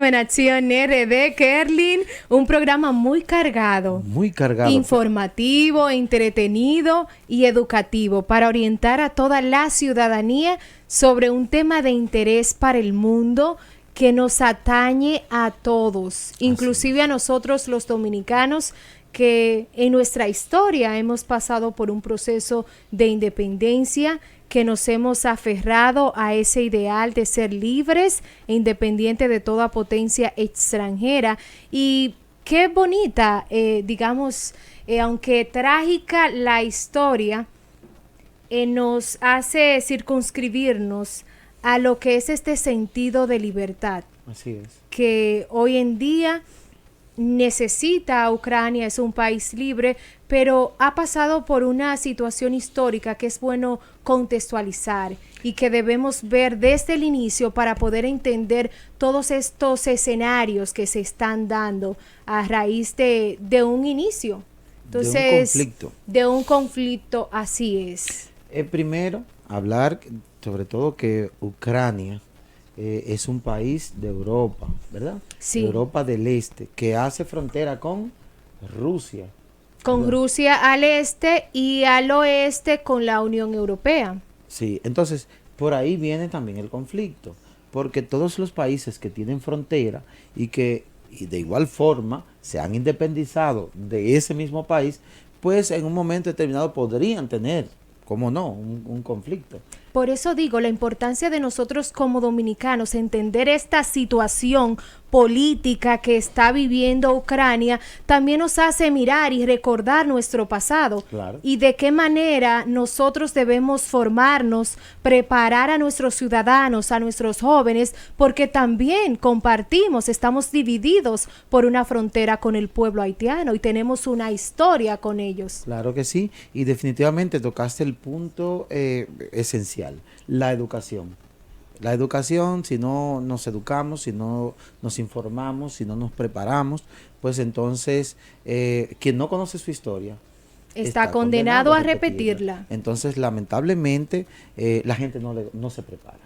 en Acción RD, Kerlin, un programa muy cargado. Muy cargado. Informativo, entretenido y educativo para orientar a toda la ciudadanía sobre un tema de interés para el mundo que nos atañe a todos, inclusive a nosotros los dominicanos, que en nuestra historia hemos pasado por un proceso de independencia, que nos hemos aferrado a ese ideal de ser libres e independientes de toda potencia extranjera. Y qué bonita, digamos, aunque trágica la historia, nos hace circunscribirnos a lo que es este sentido de libertad. Así es. Que hoy en día necesita Ucrania, es un país libre, pero ha pasado por una situación histórica que es bueno contextualizar y que debemos ver desde el inicio para poder entender todos estos escenarios que se están dando a raíz de un inicio. Entonces, de un conflicto. De un conflicto, así es. Primero, hablar sobre todo que Ucrania es un país de Europa, ¿verdad? Sí. De Europa del Este, que hace frontera con Rusia. Con ¿verdad? Rusia al este y al oeste con la Unión Europea. Sí, entonces por ahí viene también el conflicto, porque todos los países que tienen frontera y que de igual forma se han independizado de ese mismo país, pues en un momento determinado podrían tener, ¿cómo no?, un conflicto. Por eso digo, la importancia de nosotros como dominicanos entender esta situación política que está viviendo Ucrania también nos hace mirar y recordar nuestro pasado. Claro. Y de qué manera nosotros debemos formarnos, preparar a nuestros ciudadanos, a nuestros jóvenes, porque también compartimos, estamos divididos por una frontera con el pueblo haitiano y tenemos una historia con ellos. Claro que sí, y definitivamente tocaste el punto esencial, la educación. La educación, si no nos educamos, si no nos informamos, si no nos preparamos, pues entonces quien no conoce su historia está condenado a repetirla. Entonces, lamentablemente, la gente no se prepara.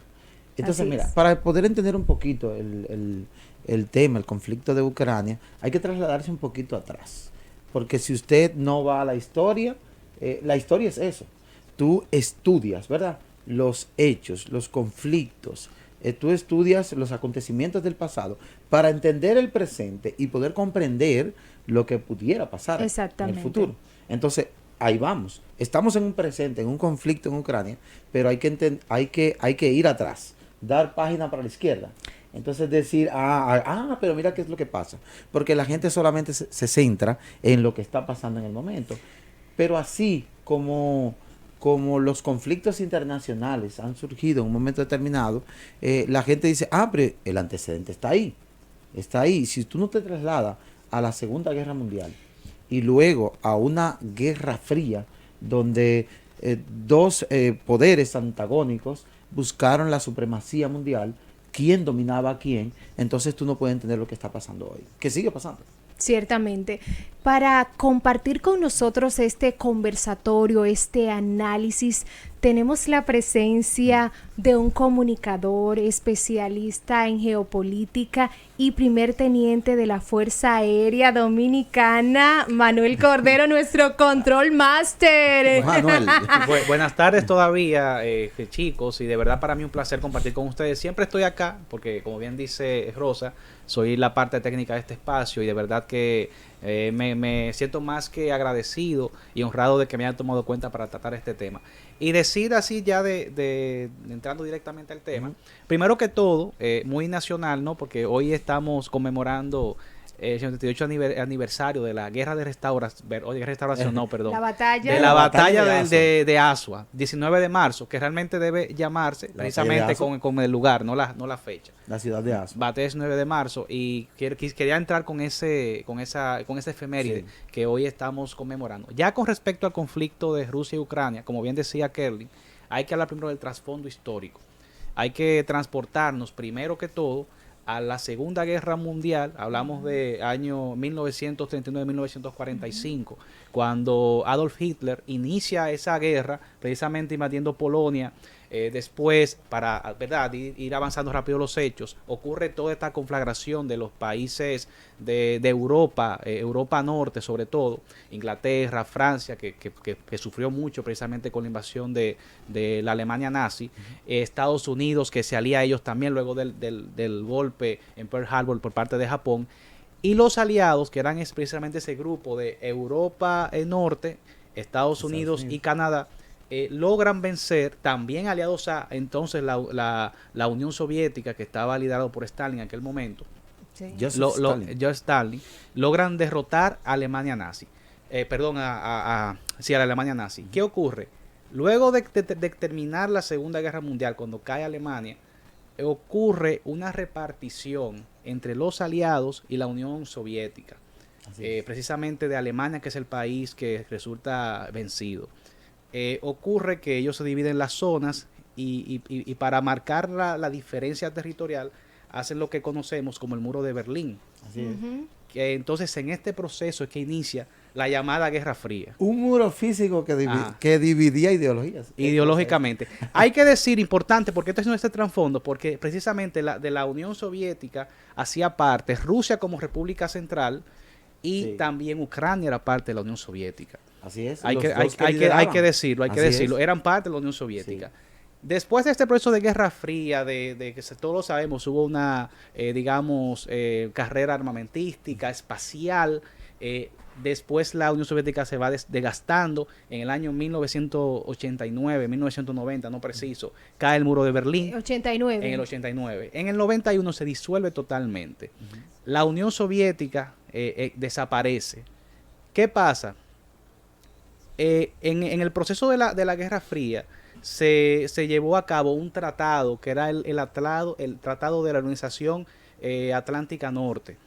Entonces, Así mira, es. para poder entender un poquito el tema, el conflicto de Ucrania, hay que trasladarse un poquito atrás. Porque si usted no va a la historia es eso. Tú estudias, ¿verdad?, los hechos, los conflictos, tú estudias los acontecimientos del pasado para entender el presente y poder comprender lo que pudiera pasar en el futuro. Entonces, ahí vamos. Estamos en un presente, en un conflicto en Ucrania, pero hay que ir atrás, dar página para la izquierda. Entonces decir, pero mira qué es lo que pasa. Porque la gente solamente se centra en lo que está pasando en el momento. Pero así como los conflictos internacionales han surgido en un momento determinado, la gente dice, pero el antecedente está ahí. Está ahí. Si tú no te trasladas a la Segunda Guerra Mundial y luego a una Guerra Fría, donde dos poderes antagónicos buscaron la supremacía mundial, quién dominaba a quién, entonces tú no puedes entender lo que está pasando hoy, que sigue pasando. Ciertamente. Para compartir con nosotros este conversatorio, este análisis, tenemos la presencia de un comunicador especialista en geopolítica y primer teniente de la Fuerza Aérea Dominicana, Manuel Cordero, nuestro control master. Manuel. Buenas tardes todavía, chicos, y de verdad para mí un placer compartir con ustedes. Siempre estoy acá porque, como bien dice Rosa, soy la parte técnica de este espacio y de verdad que me siento más que agradecido y honrado de que me hayan tomado cuenta para tratar este tema. Y decir así ya de entrando directamente al tema, primero que todo, muy nacional, ¿no? Porque hoy estamos conmemorando el 78 aniversario de la guerra de restauración, no, perdón. La batalla. De la batalla de Asua, 19 de marzo, que realmente debe llamarse precisamente con el lugar, no la fecha. La ciudad de Asua. Batalla 19 de marzo, y quería entrar con esa efeméride que hoy estamos conmemorando. Ya con respecto al conflicto de Rusia y Ucrania, como bien decía Kerlin, hay que hablar primero del trasfondo histórico. Hay que transportarnos primero que todo a la Segunda Guerra Mundial. Hablamos de año 1939-1945, cuando Adolf Hitler inicia esa guerra, precisamente invadiendo Polonia, Después, para, ¿verdad?, ir avanzando rápido los hechos, ocurre toda esta conflagración de los países de Europa, Europa Norte sobre todo, Inglaterra, Francia, que sufrió mucho precisamente con la invasión de la Alemania nazi, Estados Unidos, que se alía a ellos también luego del golpe en Pearl Harbor por parte de Japón, y los aliados, que eran precisamente ese grupo de Europa Norte, Estados Unidos y Canadá, logran vencer, también aliados a entonces la Unión Soviética, que estaba liderado por Stalin en aquel momento. Sí. Joseph Stalin, logran derrotar a Alemania nazi. Sí, a la Alemania nazi. ¿Qué ocurre? Luego de terminar la Segunda Guerra Mundial, cuando cae Alemania, ocurre una repartición entre los aliados y la Unión Soviética. Precisamente de Alemania, que es el país que resulta vencido. Ocurre que ellos se dividen las zonas y para marcar la diferencia territorial hacen lo que conocemos como el Muro de Berlín. Así es. Que entonces en este proceso es que inicia la llamada Guerra Fría. Un muro físico que dividía ideologías. Ideológicamente. Hay que decir, importante, porque esto es nuestro trasfondo, porque precisamente de la Unión Soviética hacía parte Rusia como República Central y también Ucrania era parte de la Unión Soviética. Así es. Hay que decirlo, eran parte de la Unión Soviética. Sí. Después de este proceso de Guerra Fría, de que todos lo sabemos, hubo una, carrera armamentística, espacial. Después la Unión Soviética se va desgastando. En el año 1989, 1990, no preciso, cae el muro de Berlín. 89. En el 89. En el 91 se disuelve totalmente. La Unión Soviética desaparece. ¿Qué pasa? En el proceso de la Guerra Fría se llevó a cabo un tratado que era el Tratado de la Organización Atlántica Norte,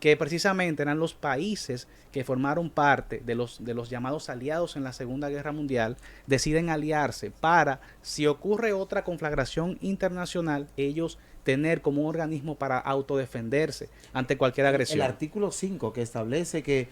que precisamente eran los países que formaron parte de los llamados aliados en la Segunda Guerra Mundial, deciden aliarse para, si ocurre otra conflagración internacional, ellos tener como un organismo para autodefenderse ante cualquier agresión. El artículo 5 que establece que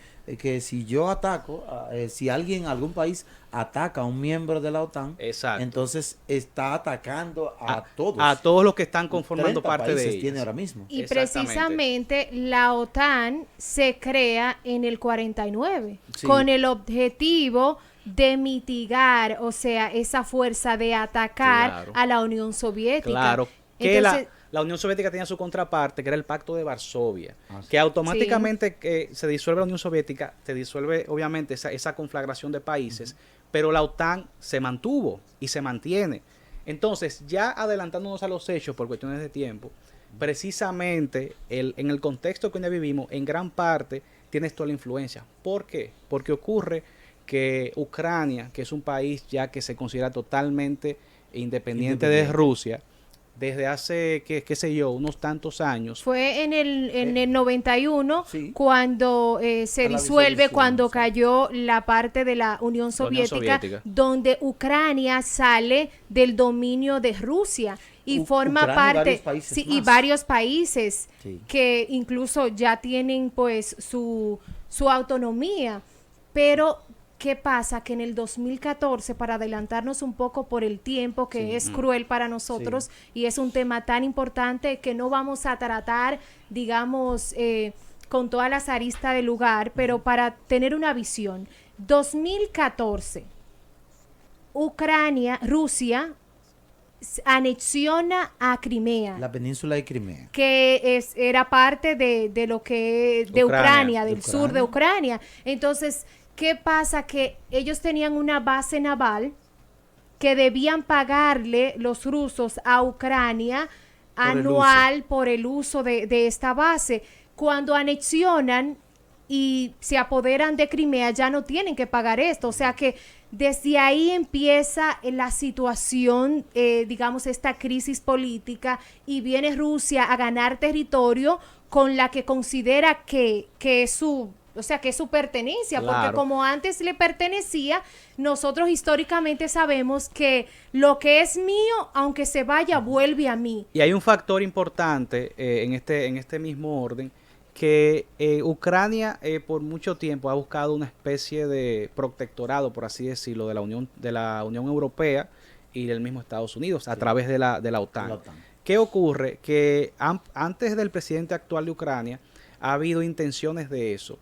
si yo ataco, si algún país ataca a un miembro de la OTAN, exacto, entonces está atacando a todos. A todos los que están conformando parte de ellos. Tiene ahora mismo. Y precisamente la OTAN se crea en el 49 con el objetivo de mitigar, o sea, esa fuerza de atacar a la Unión Soviética. Claro, que entonces, la Unión Soviética tenía su contraparte, que era el Pacto de Varsovia, que automáticamente que se disuelve la Unión Soviética, se disuelve obviamente esa conflagración de países, pero la OTAN se mantuvo y se mantiene. Entonces, ya adelantándonos a los hechos por cuestiones de tiempo, precisamente en el contexto que hoy vivimos, en gran parte tiene toda la influencia. ¿Por qué? Porque ocurre que Ucrania, que es un país ya que se considera totalmente independiente de Rusia, desde hace, qué sé yo, unos tantos años. Fue en el 91 cuando se disuelve, cuando cayó la parte de la Unión Soviética, donde Ucrania sale del dominio de Rusia y forma parte, y varios países que incluso ya tienen pues su autonomía, pero ¿qué pasa? Que en el 2014, para adelantarnos un poco por el tiempo, que es cruel para nosotros y es un tema tan importante que no vamos a tratar, digamos, con todas las aristas del lugar, pero para tener una visión. 2014, Rusia anexiona a Crimea. La península de Crimea. Que era parte de lo que de Ucrania, del sur de Ucrania. Entonces, ¿qué pasa? Que ellos tenían una base naval que debían pagarle los rusos a Ucrania anual por el uso de esta base. Cuando anexionan y se apoderan de Crimea, ya no tienen que pagar esto. O sea que desde ahí empieza la situación, digamos, esta crisis política, y viene Rusia a ganar territorio con la que considera que es su... O sea, que es su pertenencia, porque como antes le pertenecía, nosotros históricamente sabemos que lo que es mío, aunque se vaya, vuelve a mí. Y hay un factor importante en este mismo orden, que Ucrania por mucho tiempo ha buscado una especie de protectorado, por así decirlo, de la Unión Europea y el mismo Estados Unidos a través de la OTAN. La OTAN. ¿Qué ocurre? Que antes del presidente actual de Ucrania ha habido intenciones de eso,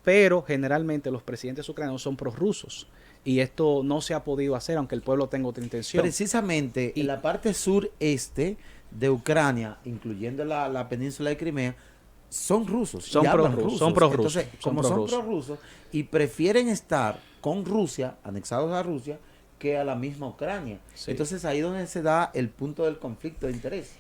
pero generalmente los presidentes ucranianos son prorrusos y esto no se ha podido hacer aunque el pueblo tenga otra intención. Precisamente en la parte sureste de Ucrania, incluyendo la península de Crimea, son rusos. Son y hablan prorrusos, rusos. son prorrusos, Entonces, son como son prorrusos. prorrusos y prefieren estar con Rusia, anexados a Rusia, que a la misma Ucrania. Sí. Entonces ahí es donde se da el punto del conflicto de interés.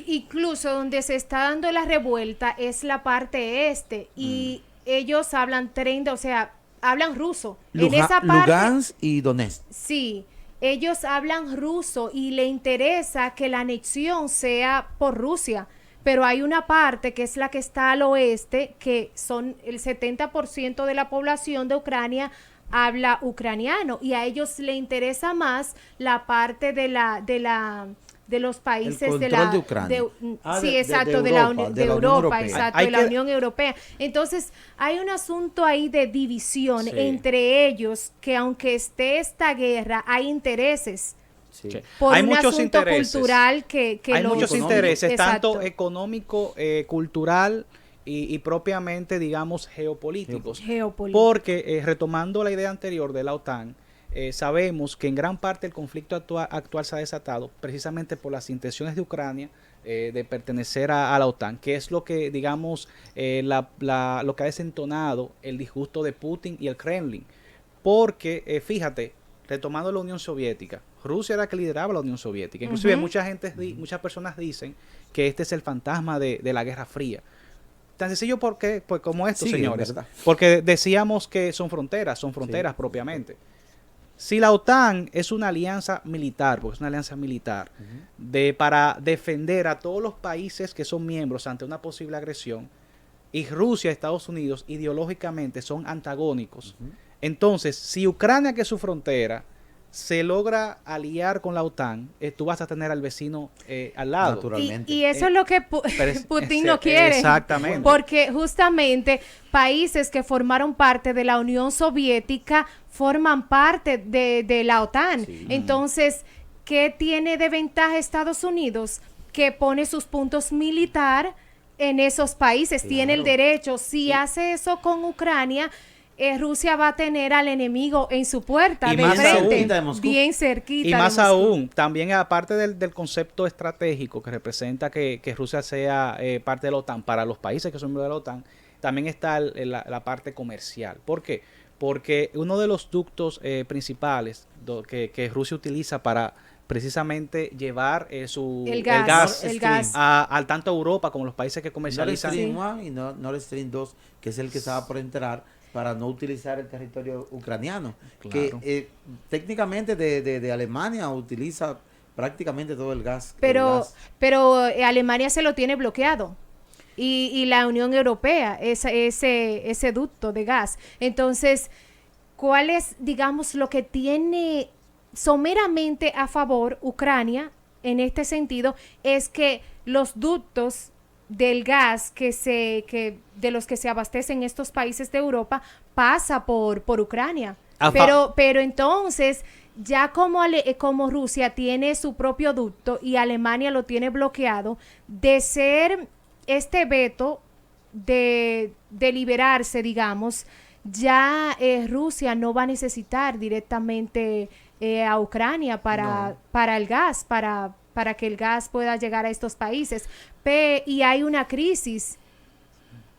Incluso donde se está dando la revuelta es la parte este y ellos hablan 30, o sea, hablan ruso. En esa parte, Lugansk y Donetsk. sí, ellos hablan ruso y le interesa que la anexión sea por Rusia. Pero hay una parte que es la que está al oeste, que son el 70% de la población de Ucrania habla ucraniano y a ellos le interesa más la parte de los países El de control la de Ucrania. sí, de exacto, Europa, de la Unión Europa, Europea. exacto, Hay de la que- Unión Europea. Entonces, hay un asunto ahí de división Sí. entre ellos que aunque esté esta guerra, hay intereses Sí. Sí. por Hay un muchos asunto intereses. cultural que Hay los- muchos económico. intereses, Exacto. tanto económico, cultural y propiamente, digamos, geopolíticos. Geopolítico. Porque, retomando la idea anterior de la OTAN, sabemos que en gran parte el conflicto actual se ha desatado precisamente por las intenciones de Ucrania de pertenecer a la OTAN, que es lo que, digamos, lo que ha desentonado el disgusto de Putin y el Kremlin. Porque, fíjate, retomando la Unión Soviética, Rusia era la que lideraba la Unión Soviética. Inclusive Ujú. muchas personas dicen que este es el fantasma de la Guerra Fría. Tan sencillo porque, pues como esto, Sí, señores. es verdad. Porque decíamos que son fronteras Sí. propiamente. Si la OTAN es una alianza militar, porque es una alianza militar, para defender a todos los países que son miembros ante una posible agresión, y Rusia y Estados Unidos ideológicamente son antagónicos, entonces, si Ucrania, que es su frontera, se logra aliar con la OTAN, tú vas a tener al vecino al lado. Naturalmente. Y eso es lo que Pero Putin no quiere. Exactamente. Porque justamente países que formaron parte de la Unión Soviética forman parte de la OTAN. Sí. Entonces, ¿qué tiene de ventaja Estados Unidos? Que pone sus puntos militar en esos países. Tiene el Claro. derecho. Si hace eso con Ucrania, Rusia va a tener al enemigo en su puerta Y de más frente, cerquita de Moscú. bien cerquita. Y de más Moscú. aún, también aparte del concepto estratégico que representa que Rusia sea parte de la OTAN para los países que son miembros de la OTAN, también está la parte comercial. ¿Por qué? Porque uno de los ductos principales que Rusia utiliza para precisamente llevar El gas. al tanto a Europa como los países que Nord comercializan. Stream 1 y Nord Stream 2, que es el que estaba por entrar para no utilizar el territorio ucraniano. Claro. Que técnicamente de Alemania utiliza prácticamente todo el gas. Pero Alemania se lo tiene bloqueado. Y la Unión Europea, ese ducto de gas. Entonces, ¿cuál es, digamos, lo que tiene someramente a favor Ucrania en este sentido? Es que los ductos del gas de los que se abastecen estos países de Europa pasa por Ucrania. Pero entonces, ya como Rusia tiene su propio ducto y Alemania lo tiene bloqueado, de ser este veto de liberarse, digamos, ya Rusia no va a necesitar directamente a Ucrania para el gas, para que el gas pueda llegar a estos países. Y hay una crisis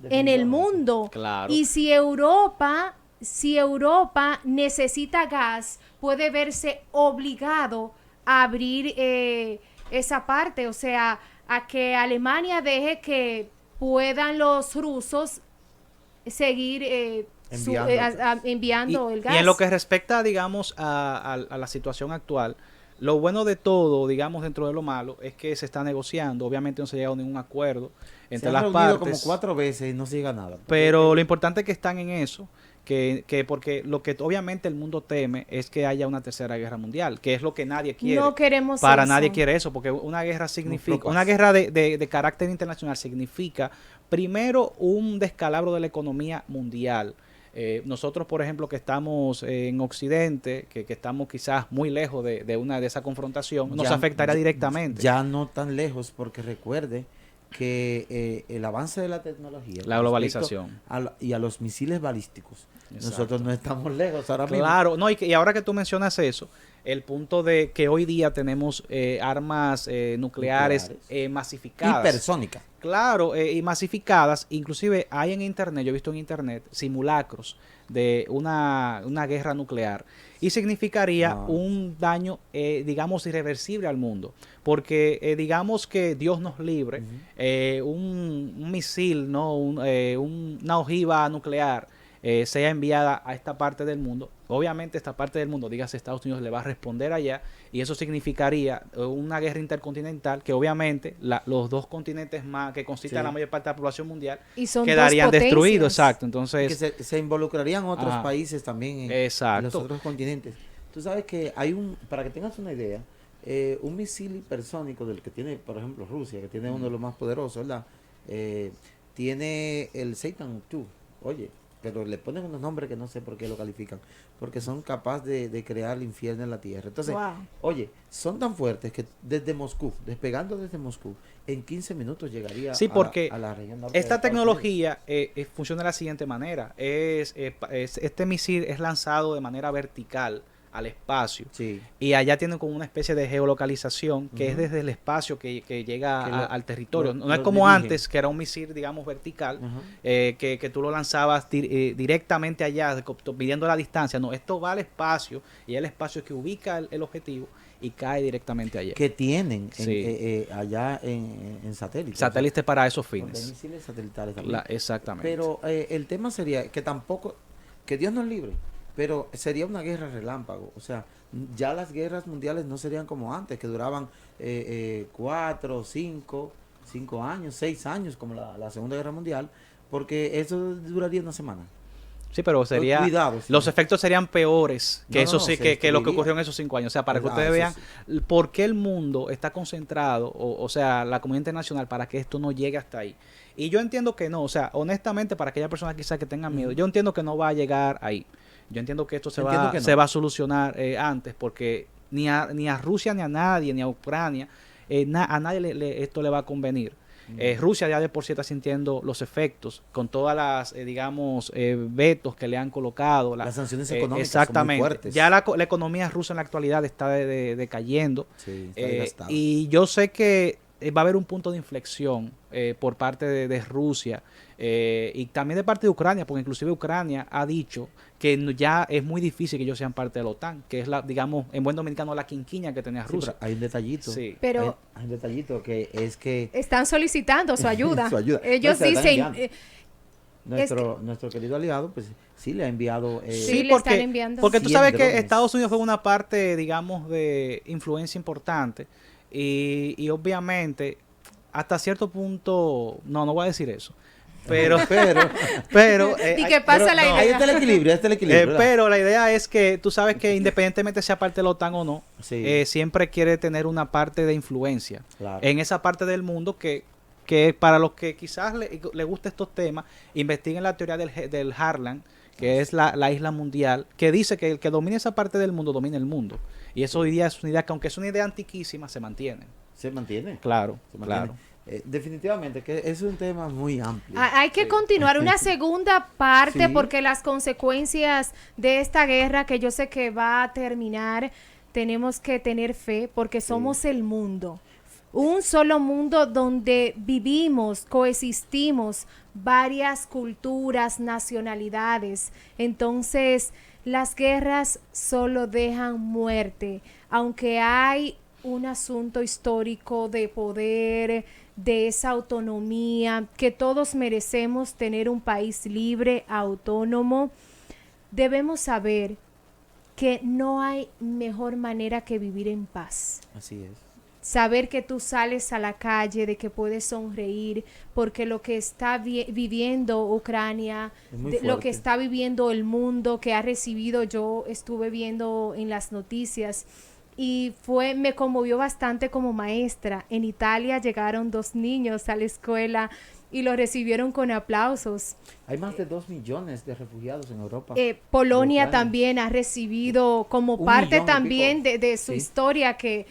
en el mundo. Claro. Y si Europa necesita gas, puede verse obligado a abrir esa parte, o sea, a que Alemania deje que puedan los rusos seguir enviando el gas. Y en lo que respecta, digamos, a la situación actual, lo bueno de todo, digamos, dentro de lo malo, es que se está negociando. Obviamente no se ha llegado a ningún acuerdo entre las partes. como 4 veces y no se llega a nada. Pero lo importante es que están en eso, porque lo que obviamente el mundo teme es que haya una tercera guerra mundial, que es lo que nadie quiere. No queremos Para eso. nadie quiere eso, porque una guerra significa, una guerra de carácter internacional significa primero un descalabro de la economía mundial. Nosotros, por ejemplo, que estamos en Occidente, que estamos quizás muy lejos de esa confrontación, nos afectaría directamente. Ya no tan lejos, porque recuerde que el avance de la tecnología, La globalización y a los misiles balísticos, Exacto. nosotros no estamos lejos ahora mismo. Claro, no, y ahora que tú mencionas eso, el punto de que hoy día tenemos armas nucleares masificadas. Hipersónicas. Claro, y masificadas. Inclusive hay en internet, yo he visto en internet simulacros de una guerra nuclear. Y significaría un daño, digamos, irreversible al mundo. Porque digamos que Dios nos libre, un misil, ¿no? Una ojiva nuclear sea enviada a esta parte del mundo. Obviamente esta parte del mundo, dígase Estados Unidos, le va a responder allá, y eso significaría una guerra intercontinental que obviamente los dos continentes más que constituyen la mayor parte de la población mundial y son quedarían destruidos. Exacto. Entonces que se involucrarían otros países también en los otros continentes. Tú sabes que hay para que tengas una idea, un misil hipersónico del que tiene, por ejemplo, Rusia, que tiene uno de los más poderosos, ¿verdad? Tiene el Satan II. Oye, pero le ponen unos nombres que no sé por qué lo califican, porque son capaces de crear el infierno en la tierra. Entonces, oye, son tan fuertes que desde Moscú, despegando desde Moscú, en 15 minutos llegaría a la región norte. Esta tecnología funciona de la siguiente manera. Este misil es lanzado de manera vertical al espacio, y allá tienen como una especie de geolocalización que es desde el espacio que llega al territorio. No es como antes, que era un misil, digamos, vertical, que tú lo lanzabas directamente allá, midiendo la distancia. No, esto va al espacio, y el espacio es que ubica el objetivo y cae directamente allá. Que tienen allá en satélites. Satélites para esos fines. Hay misiles satelitales también. Exactamente. Pero el tema sería que tampoco, que Dios nos libre, pero sería una guerra relámpago. O sea, ya las guerras mundiales no serían como antes, que duraban 4, 5 años, 6 años, como la Segunda Guerra Mundial, porque eso duraría una semana. Sí, pero sería los efectos serían peores que que lo que ocurrió en esos 5 años. O sea, para que ustedes vean por qué el mundo está concentrado, o sea, la comunidad internacional, para que esto no llegue hasta ahí. Y yo entiendo que no, o sea, honestamente, para aquellas personas quizás que tengan miedo, yo entiendo que no va a llegar ahí. Yo entiendo que esto se va a solucionar antes, porque ni a Rusia, ni a nadie, ni a Ucrania, a nadie esto le va a convenir. Rusia ya de por sí está sintiendo los efectos con todas las, digamos, vetos que le han colocado. Las sanciones económicas exactamente. son muy fuertes. Ya la economía rusa en la actualidad está decayendo. Sí, está desgastada. Y yo sé que va a haber un punto de inflexión por parte de Rusia y también de parte de Ucrania, porque inclusive Ucrania ha dicho que ya es muy difícil que ellos sean parte de la OTAN, que es digamos, en buen dominicano, la quinquiña que tenía Rusia. Pero hay un detallito. Sí. Pero hay un detallito que es que están solicitando su ayuda. Ellos no, dicen nuestro querido aliado, pues sí le ha enviado. Sí, le están enviando. Porque tú sabes drones. que Estados Unidos fue una parte, digamos, de influencia importante. Y obviamente, hasta cierto punto, no voy a decir eso. Pero ¿y qué pasa la idea? Ahí está el equilibrio, pero la idea es que tú sabes que independientemente sea parte de la OTAN o no, siempre quiere tener una parte de influencia en esa parte del mundo que para los que quizás le guste estos temas, investiguen la teoría del Harlan, que es la isla mundial, que dice que el que domine esa parte del mundo domina el mundo. Y eso hoy día es una idea que, aunque es una idea antiquísima, se mantiene. ¿Se mantiene? Claro, se mantiene. Claro. Definitivamente que es un tema muy amplio. Hay que continuar una segunda parte porque las consecuencias de esta guerra, que yo sé que va a terminar, tenemos que tener fe porque somos el mundo. Un solo mundo donde vivimos, coexistimos varias culturas, nacionalidades. Entonces, las guerras solo dejan muerte, aunque hay un asunto histórico de poder, de esa autonomía, que todos merecemos tener un país libre, autónomo. Debemos saber que no hay mejor manera que vivir en paz. Así es. Saber que tú sales a la calle, de que puedes sonreír, porque lo que está viviendo Ucrania, lo que está viviendo el mundo, que ha recibido, yo estuve viendo en las noticias, y me conmovió bastante como maestra. En Italia llegaron 2 niños a la escuela y los recibieron con aplausos. Hay más de 2 millones de refugiados en Europa. Polonia de Ucrania. también ha recibido como Un parte millón y también pico. de su Sí. historia que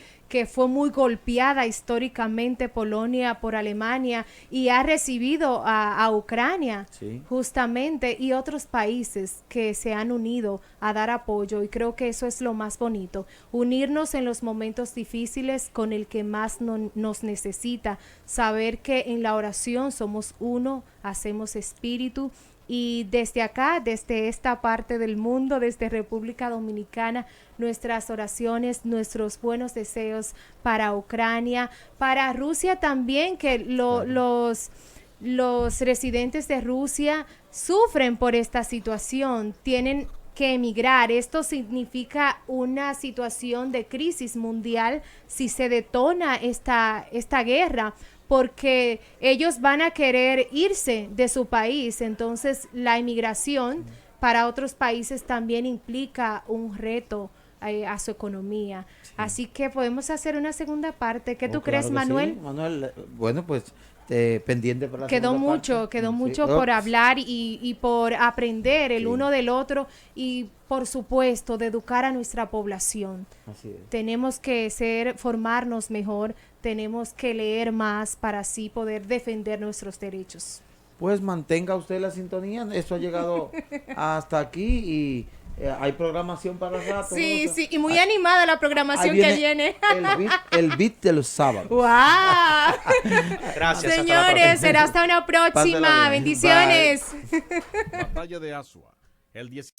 fue muy golpeada históricamente Polonia por Alemania y ha recibido a Ucrania Sí. justamente y otros países que se han unido a dar apoyo y creo que eso es lo más bonito, unirnos en los momentos difíciles con el que más nos necesita, saber que en la oración somos uno, hacemos espíritu. Y desde acá, desde esta parte del mundo, desde República Dominicana, nuestras oraciones, nuestros buenos deseos para Ucrania, para Rusia también, que los residentes de Rusia sufren por esta situación, tienen que emigrar. Esto significa una situación de crisis mundial si se detona esta guerra, porque ellos van a querer irse de su país. Entonces, la inmigración para otros países también implica un reto a su economía. Sí. Así que podemos hacer una segunda parte. ¿Qué tú Claro crees, que Manuel? sí, Manuel, bueno, pues pendiente para la Quedó segunda mucho, parte. quedó Sí. mucho por hablar y por aprender el Sí. uno del otro y, por supuesto, de educar a nuestra población. Así es. Tenemos que formarnos mejor, tenemos que leer más para así poder defender nuestros derechos. Pues mantenga usted la sintonía. Esto ha llegado hasta aquí y hay programación para el rato. Sí, Rosa. sí, y muy animada la programación Ahí que viene. el beat de los sábados. ¡Wow! Gracias. hasta la Señores, próxima. será hasta una próxima. Pásela bien. Bendiciones. Batalla de Asua, el 10.